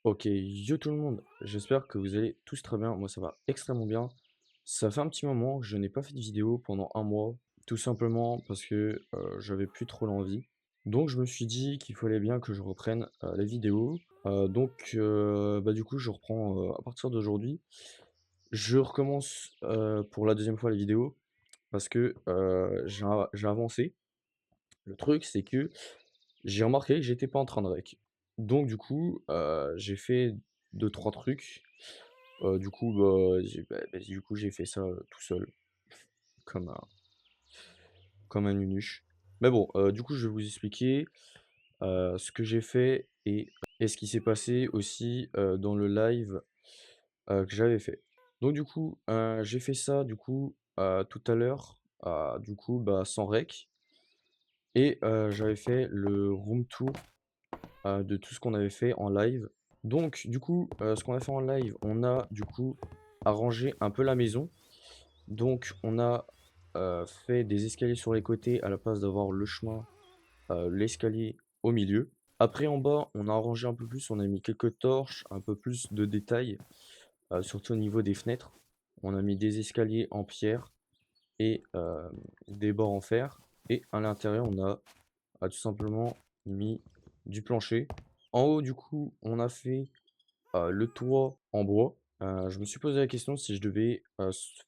Ok, yo tout le monde, j'espère que vous allez tous très bien. Moi, ça va extrêmement bien. Ça fait un petit moment que je n'ai pas fait de vidéo pendant un mois, tout simplement parce que j'avais plus trop l'envie. Donc, je me suis dit qu'il fallait bien que je reprenne les vidéos. Bah, du coup, je reprends à partir d'aujourd'hui. Je recommence pour la deuxième fois les vidéos parce que j'ai avancé. Le truc, c'est que j'ai remarqué que j'étais pas en train de rec. Donc du coup, j'ai fait deux trois trucs. Du coup, j'ai fait ça, tout seul, comme un nunuche. Mais bon, du coup, je vais vous expliquer, ce que j'ai fait et ce qui s'est passé aussi, dans le live, que j'avais fait. Donc du coup, j'ai fait ça, du coup, tout à l'heure, bah, sans rec et j'avais fait le room tour de tout ce qu'on avait fait en live. Donc, du coup, ce qu'on a fait en live, on a du coup arrangé un peu la maison. Donc, on a fait des escaliers sur les côtés à la place d'avoir le chemin, l'escalier au milieu. Après, en bas, on a arrangé un peu plus, on a mis quelques torches, un peu plus de détails, surtout au niveau des fenêtres. On a mis des escaliers en pierre et des bords en fer. Et à l'intérieur, on a tout simplement mis du plancher. En haut, du coup, on a fait le toit en bois. Je me suis posé la question si je devais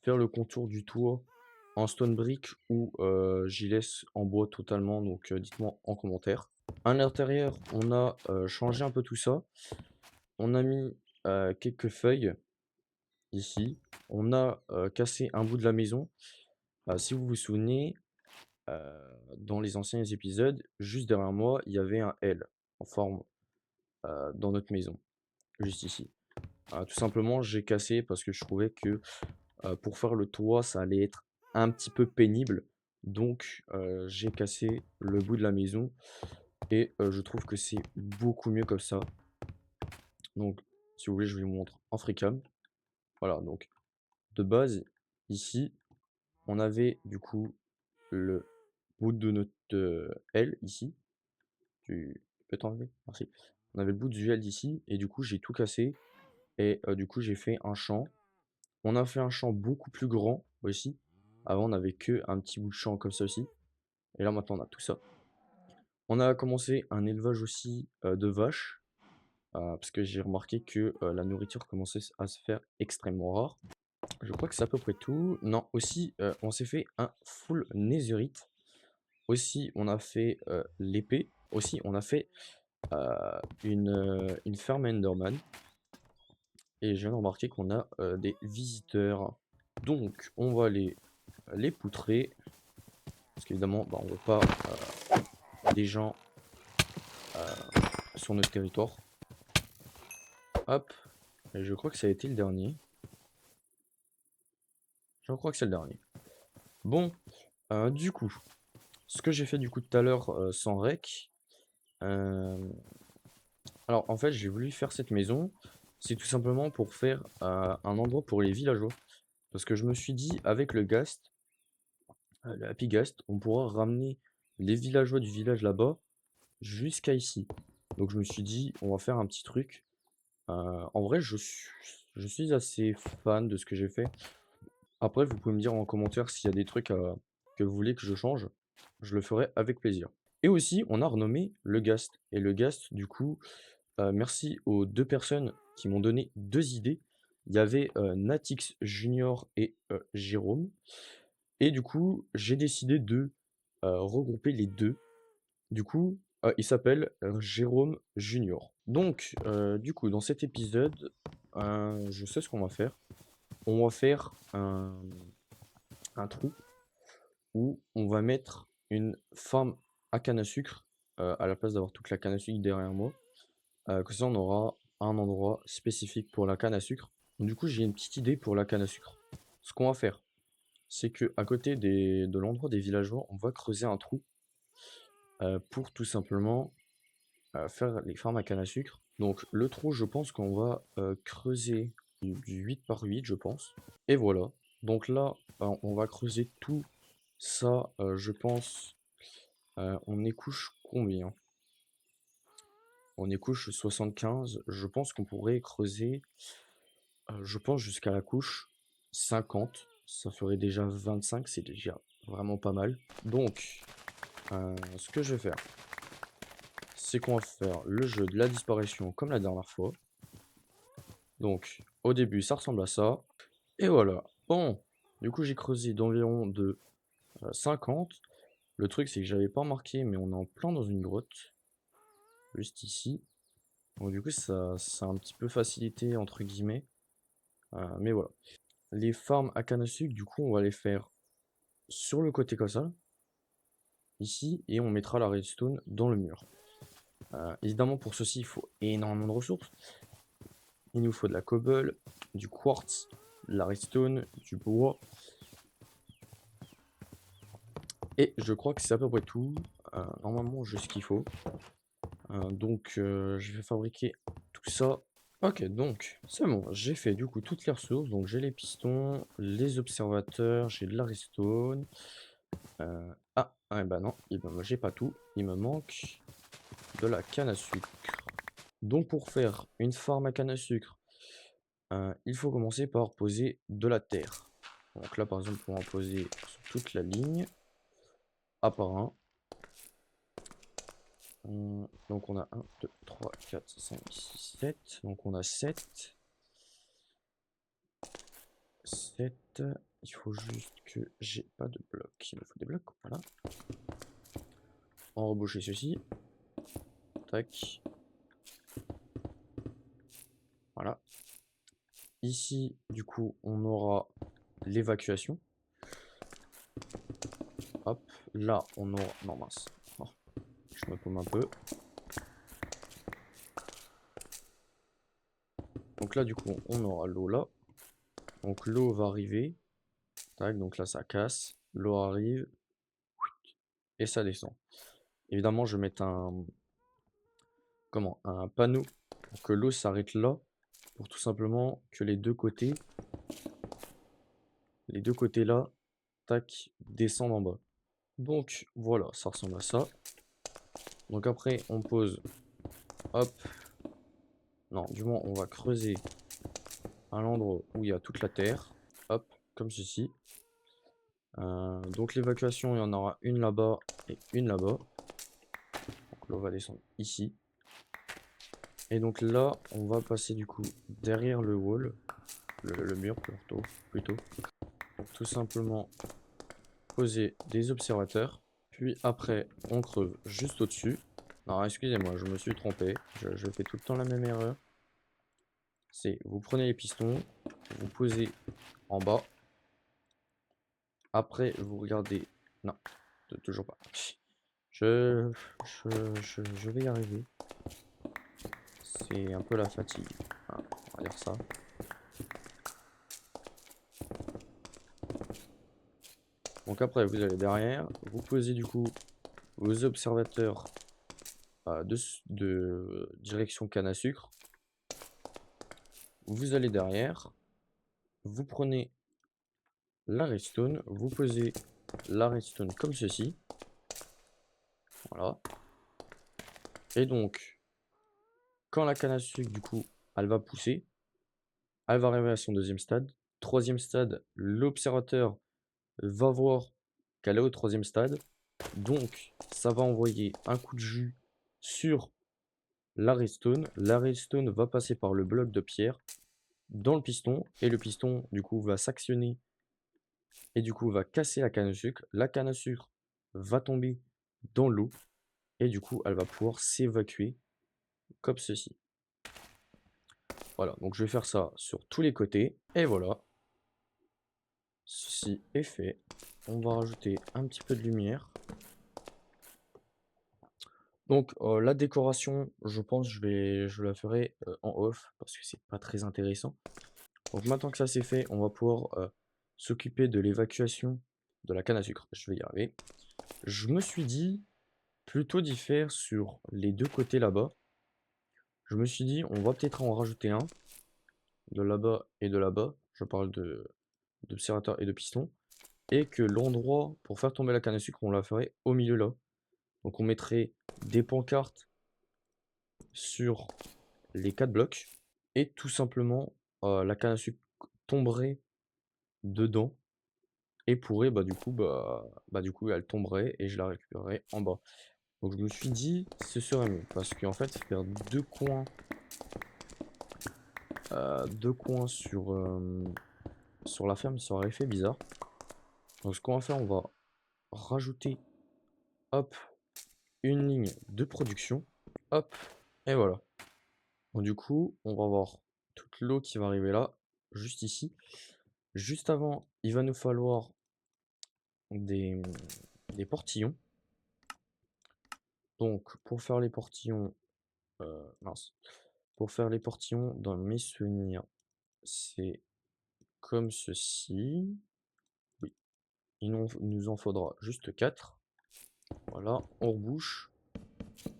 faire le contour du toit en stone brick ou j'y laisse en bois totalement. Donc dites-moi en commentaire. À l'intérieur, on a changé un peu tout ça. On a mis quelques feuilles ici. On a cassé un bout de la maison. Si vous vous souvenez, dans les anciens épisodes, juste derrière moi, il y avait un L en forme dans notre maison, juste ici. Tout simplement, j'ai cassé parce que je trouvais que pour faire le toit, ça allait être un petit peu pénible. Donc, j'ai cassé le bout de la maison et je trouve que c'est beaucoup mieux comme ça. Donc, si vous voulez, je vous montre en FreeCam. Voilà, donc de base, ici, on avait du coup le bout de notre L ici. Tu peux t'enlever? Merci. On avait le bout du L d'ici et du coup, j'ai tout cassé et du coup, j'ai fait un champ. On a fait un champ beaucoup plus grand aussi. Avant, on avait que un petit bout de champ comme ça aussi. Et là, maintenant, on a tout ça. On a commencé un élevage aussi de vaches. Parce que j'ai remarqué que la nourriture commençait à se faire extrêmement rare. Je crois que c'est à peu près tout. Non, aussi, on s'est fait un full netherite. Aussi, on a fait l'épée. Aussi, on a fait une ferme Enderman. Et je viens de remarquer qu'on a des visiteurs. Donc, on va les poutrer. Parce qu'évidemment, bah, on veut pas des gens sur notre territoire. Hop. Et je crois que ça a été le dernier. Je crois que c'est le dernier. Bon, du coup, ce que j'ai fait du coup tout à l'heure sans rec. euh, Alors en fait, j'ai voulu faire cette maison. C'est tout simplement pour faire un endroit pour les villageois. Parce que je me suis dit, avec le Ghast, le Happy Ghast, on pourra ramener les villageois du village là-bas jusqu'à ici. Donc je me suis dit, on va faire un petit truc. En vrai, je suis assez fan de ce que j'ai fait. Après, vous pouvez me dire en commentaire s'il y a des trucs que vous voulez que je change. Je le ferai avec plaisir. Et aussi, on a renommé le Ghast. Et le Ghast, du coup, merci aux deux personnes qui m'ont donné deux idées. Il y avait Natix Junior et Jérôme. Et du coup, j'ai décidé de regrouper les deux. Du coup, il s'appelle Jérôme Junior. Donc, du coup, dans cet épisode, je sais ce qu'on va faire. On va faire un trou où on va mettre une farm à canne à sucre à la place d'avoir toute la canne à sucre derrière moi. Comme ça, on aura un endroit spécifique pour la canne à sucre. Du coup, j'ai une petite idée pour la canne à sucre. Ce qu'on va faire, c'est que à côté de l'endroit des villageois, on va creuser un trou pour tout simplement faire les farms à canne à sucre. Donc le trou, je pense qu'on va creuser du 8 par 8, je pense. Et voilà. Donc là, on va creuser tout ça, je pense. On écouche combien? On est couche 75. Je pense qu'on pourrait creuser, je pense jusqu'à la couche 50. Ça ferait déjà 25, c'est déjà vraiment pas mal. Donc, ce que je vais faire, c'est qu'on va faire le jeu de la disparition comme la dernière fois. Donc, au début, ça ressemble à ça. Et voilà. Bon, du coup, j'ai creusé d'environ de 50. Le truc, c'est que j'avais pas remarqué, mais on est en plein dans une grotte, juste ici. Donc, du coup, ça a un petit peu facilité, entre guillemets. Mais voilà. Les farms à canne à sucre, du coup, on va les faire sur le côté comme ça, ici, et on mettra la redstone dans le mur. Évidemment, pour ceci, il faut énormément de ressources. Il nous faut de la cobble, du quartz, de la redstone, du bois. Et je crois que c'est à peu près tout. Normalement, j'ai ce qu'il faut. Donc, je vais fabriquer tout ça. Ok, donc, c'est bon. J'ai fait du coup toutes les ressources. Donc, j'ai les pistons, les observateurs, j'ai de la redstone. Bah non, j'ai pas tout. Il me manque de la canne à sucre. Donc, pour faire une farm à canne à sucre, il faut commencer par poser de la terre. Donc là, par exemple, on va en poser sur toute la ligne, un par un. Donc on a 1, 2, 3, 4, 5, 6, 7. Donc on a 7. 7. Il faut juste que j'ai pas de blocs. Il me faut des blocs. Voilà. On va reboucher ceci. Tac. Voilà. Ici, du coup, on aura l'évacuation. Hop. Là, on aura... Non, mince. Oh, je me paume un peu. Donc là, du coup, on aura l'eau là. Donc l'eau va arriver. Tac, donc là, ça casse. L'eau arrive. Et ça descend. Évidemment, je vais mettre un panneau pour que l'eau s'arrête là. Pour tout simplement que les deux côtés là, tac, descendent en bas. Donc voilà, ça ressemble à ça. Donc après, on pose, hop, non, du moins, on va creuser à l'endroit où il y a toute la terre, hop, comme ceci. Donc l'évacuation, il y en aura une là-bas et une là-bas. Donc l'eau va descendre ici. Et donc là, on va passer du coup derrière le wall, le mur plutôt. Donc tout simplement poser des observateurs. Puis après, on creuse juste au-dessus. Alors excusez-moi, je me suis trompé. Je fais tout le temps la même erreur. C'est vous prenez les pistons, vous posez en bas. Après, vous regardez. Non, toujours pas. Je, je vais y arriver. C'est un peu la fatigue. Hein, on va dire ça. Donc après, vous allez derrière. Vous posez du coup vos observateurs de direction canne à sucre. Vous allez derrière. Vous prenez la redstone. Vous posez la redstone comme ceci. Voilà. Et donc, quand la canne à sucre, du coup, elle va pousser, elle va arriver à son deuxième stade. Troisième stade, l'observateur va voir qu'elle est au troisième stade. Donc, ça va envoyer un coup de jus sur la redstone. La redstone va passer par le bloc de pierre dans le piston. Et le piston, du coup, va s'actionner et du coup, va casser la canne à sucre. La canne à sucre va tomber dans l'eau. Et du coup, elle va pouvoir s'évacuer comme ceci. Voilà, donc je vais faire ça sur tous les côtés. Et voilà. Ceci est fait. On va rajouter un petit peu de lumière. Donc la décoration, je pense je la ferai en off parce que c'est pas très intéressant. Donc maintenant que ça c'est fait, on va pouvoir s'occuper de l'évacuation de la canne à sucre. Je vais y arriver. Je me suis dit plutôt d'y faire sur les deux côtés là-bas. Je me suis dit on va peut-être en rajouter un de là-bas et de là-bas. Je parle d'observateur et de piston. Et que l'endroit pour faire tomber la canne à sucre, on la ferait au milieu là. Donc on mettrait des pancartes sur les 4 blocs et tout simplement, la canne à sucre tomberait dedans et pourrait, du coup, elle tomberait et je la récupérerais en bas. Donc je me suis dit, ce serait mieux parce qu'en fait, faire 2 coins sur la ferme, ça aurait fait bizarre. Donc ce qu'on va faire, on va rajouter, hop, une ligne de production, hop, et voilà. Donc du coup, on va avoir toute l'eau qui va arriver là, juste ici. Juste avant, il va nous falloir des, des portillons. Donc pour faire les portillons, mince, pour faire les portillons, dans mes souvenirs, c'est comme ceci. Oui, nous en faudra juste 4. Voilà, on rebouche,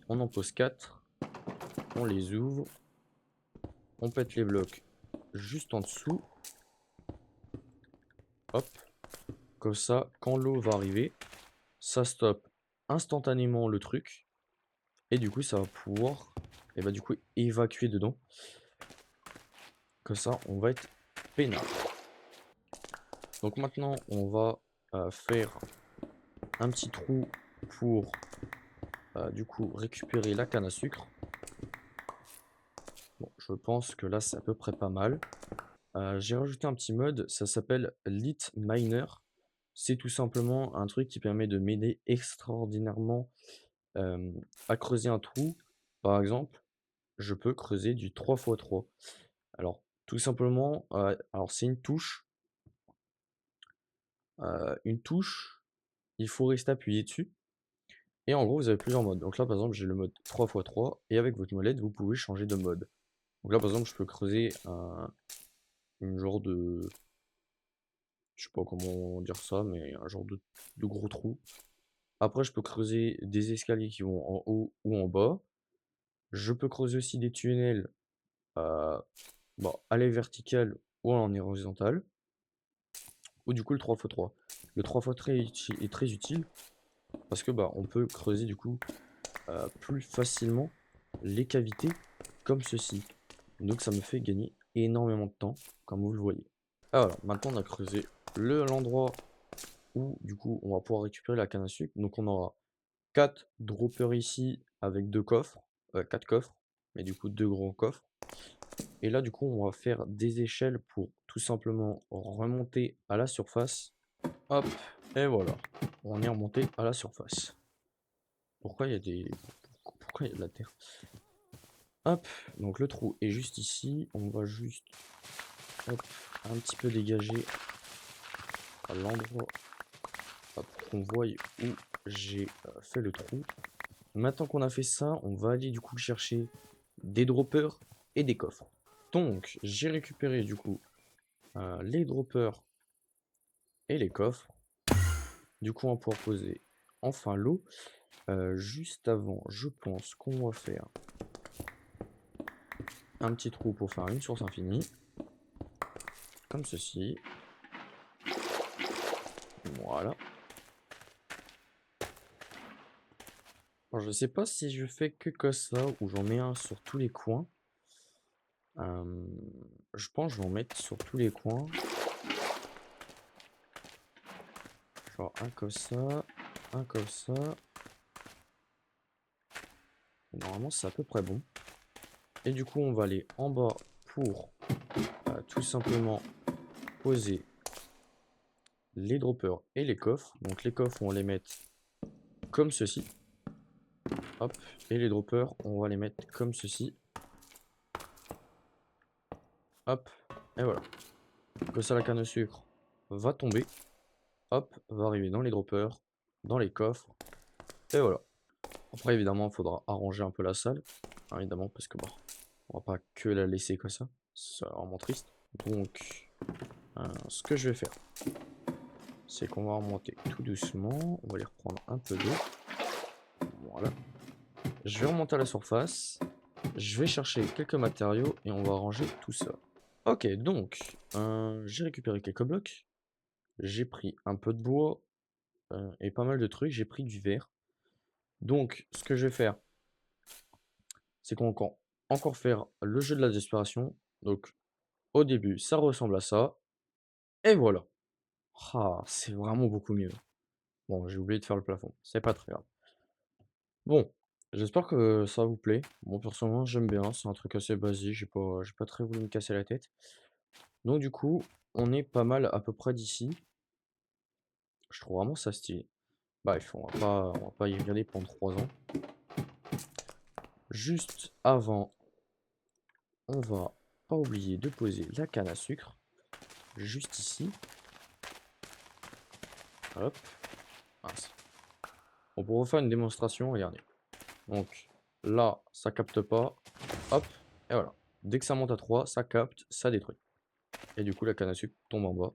on en pose 4, on les ouvre, on pète les blocs juste en dessous. Hop, comme ça, quand l'eau va arriver, ça stoppe instantanément le truc. Et du coup, ça va pouvoir du coup, évacuer dedans. Comme ça, on va être peinard. Donc maintenant, on va faire un petit trou pour du coup récupérer la canne à sucre. Bon, je pense que là, c'est à peu près pas mal. J'ai rajouté un petit mode, ça s'appelle Lit Miner. C'est tout simplement un truc qui permet de m'aider extraordinairement à creuser un trou. Par exemple, je peux creuser du 3x3. Alors, tout simplement, alors c'est une touche, il faut rester appuyé dessus. Et en gros, vous avez plusieurs modes. Donc là, par exemple, j'ai le mode 3x3 et avec votre molette, vous pouvez changer de mode. Donc là, par exemple, je peux creuser une genre de, je sais pas comment dire ça, mais un genre de gros trou. Après, je peux creuser des escaliers qui vont en haut ou en bas. Je peux creuser aussi des tunnels euh, à la verticale ou en horizontal. Ou du coup le 3x3. Le 3x3 est très utile parce que on peut creuser du coup plus facilement les cavités comme ceci. Donc ça me fait gagner énormément de temps, comme vous le voyez. Alors maintenant on a creusé l'endroit où du coup on va pouvoir récupérer la canne à sucre. Donc on aura 4 droppers ici avec 2 coffres, 4 coffres, mais du coup 2 gros coffres. Et là du coup on va faire des échelles pour tout simplement remonter à la surface. Hop, et voilà, on est remonté à la surface. Pourquoi il y a pourquoi il y a de la terre? Hop, donc le trou est juste ici. On va juste un petit peu dégager à l'endroit pour qu'on voie où j'ai fait le trou. Maintenant qu'on a fait ça, on va aller du coup chercher des droppers et des coffres. Donc j'ai récupéré du coup les droppers et les coffres. Du coup on va pouvoir poser enfin l'eau. Juste avant, je pense qu'on va faire un petit trou pour faire une source infinie. Comme ceci. Voilà. Alors, je sais pas si je fais que ça ou j'en mets un sur tous les coins. Je pense que je vais en mettre sur tous les coins. Genre un comme ça, un comme ça. Et normalement, c'est à peu près bon. Et du coup, on va aller en bas pour tout simplement poser les droppers et les coffres. Donc les coffres, on va les mettre comme ceci. Hop. Et les droppers, on va les mettre comme ceci. Hop. Et voilà. Comme ça, la canne à sucre va tomber. Hop, va arriver dans les droppers, dans les coffres. Et voilà. Après, évidemment, il faudra arranger un peu la salle. Hein, évidemment, parce que on va pas que la laisser comme ça. C'est vraiment triste. Donc, ce que je vais faire, c'est qu'on va remonter tout doucement. On va aller reprendre un peu d'eau. Voilà. Je vais remonter à la surface. Je vais chercher quelques matériaux et on va ranger tout ça. Ok, donc, j'ai récupéré quelques blocs. J'ai pris un peu de bois et pas mal de trucs. J'ai pris du verre. Donc, ce que je vais faire, c'est qu'on va encore faire le jeu de la desperation. Donc au début, ça ressemble à ça et voilà. Ah, c'est vraiment beaucoup mieux. Bon, j'ai oublié de faire le plafond, c'est pas très grave. Bon, j'espère que ça vous plaît. Moi, personnellement, j'aime bien, c'est un truc assez basique, j'ai pas très voulu me casser la tête. Donc du coup, on est pas mal à peu près d'ici. Je trouve vraiment ça stylé. Bref, on va pas y regarder pendant 3 ans. Juste avant, on va pas oublier de poser la canne à sucre, juste ici. Hop, mince. Bon, pour refaire une démonstration, regardez. Donc là, ça capte pas. Hop, et voilà. Dès que ça monte à 3, ça capte, ça détruit. Et du coup, la canne à sucre tombe en bas.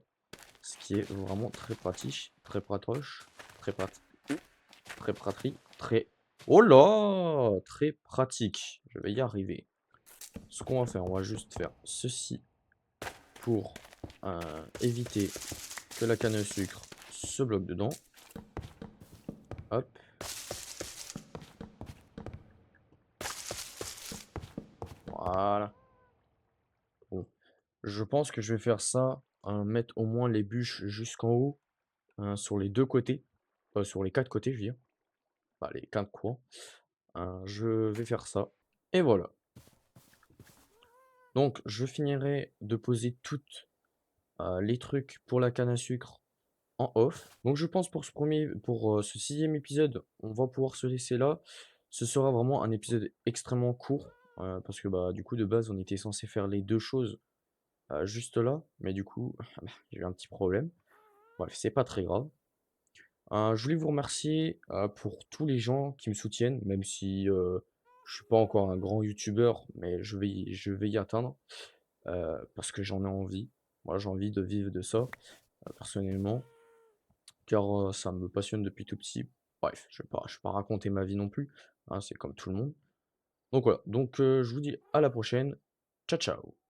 Ce qui est vraiment très pratique, très pratoche, très très pratique, très... Oh là! Très pratique. Je vais y arriver. Ce qu'on va faire, on va juste faire ceci pour éviter que la canne à sucre se bloque dedans. Hop. Voilà. Bon. Je pense que je vais faire ça, mettre au moins les bûches jusqu'en haut, sur les deux côtés. Sur les quatre côtés, je veux dire. Pas les quatre coins. Je vais faire ça. Et voilà. Donc, je finirai de poser toutes les trucs pour la canne à sucre en off. Donc, je pense pour ce sixième épisode, on va pouvoir se laisser là. Ce sera vraiment un épisode extrêmement court parce que bah du coup de base on était censé faire les deux choses juste là, mais du coup j'ai eu un petit problème. Bref, c'est pas très grave. Je voulais vous remercier pour tous les gens qui me soutiennent, même si je suis pas encore un grand youtubeur, mais je vais y atteindre. Parce que j'en ai envie. Moi, j'ai envie de vivre de ça, personnellement, car ça me passionne depuis tout petit. Bref, je vais pas raconter ma vie non plus, hein, c'est comme tout le monde. Donc voilà, donc je vous dis à la prochaine. Ciao, ciao.